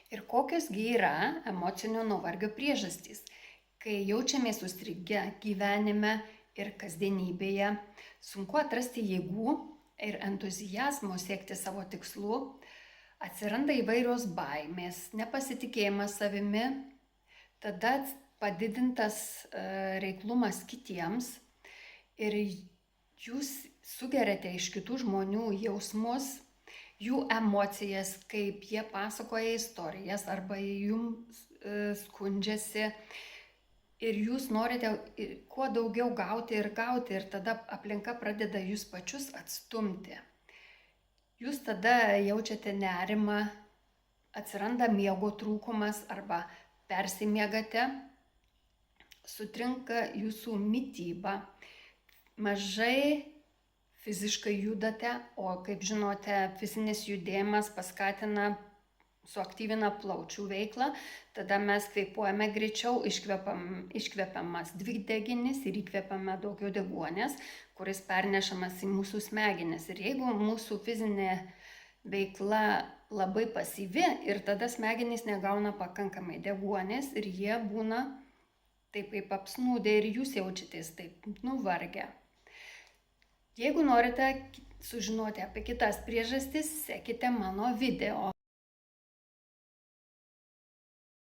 Ir kokiosgi yra emocinio nuovargio priežastys, kai jaučiamės užstrigę gyvenime ir kasdienybėje, sunku atrasti jėgų ir entuziazmo siekti savo tikslų, atsiranda įvairios baimės, nepasitikėjimas savimi, tada padidintas reiklumas kitiems ir jūs sugeriate iš kitų žmonių jausmus, jų emocijas, kaip jie pasakoja istorijas arba jums skundžiasi ir jūs norite kuo daugiau gauti ir tada aplinka pradeda jūs pačius atstumti. Jūs tada jaučiate nerimą, atsiranda miego trūkumas arba persimiegate, sutrinka jūsų mityba, mažai fiziškai judate, o kaip žinote, fizinis judėjimas suaktyvina plaučių veiklą, tada mes kvėpuojame greičiau, iškvepiamas dvideginis ir įkvepiame daugiau deguonies, kuris pernešamas į mūsų smegenis. Ir jeigu mūsų fizinė veikla labai pasyvi ir tada smegenys negauna pakankamai deguonies ir jie būna taip kaip apsnūdę ir jūs jaučiatės taip nuvargę. Jeigu norite sužinoti apie kitas priežastis, sekite mano video.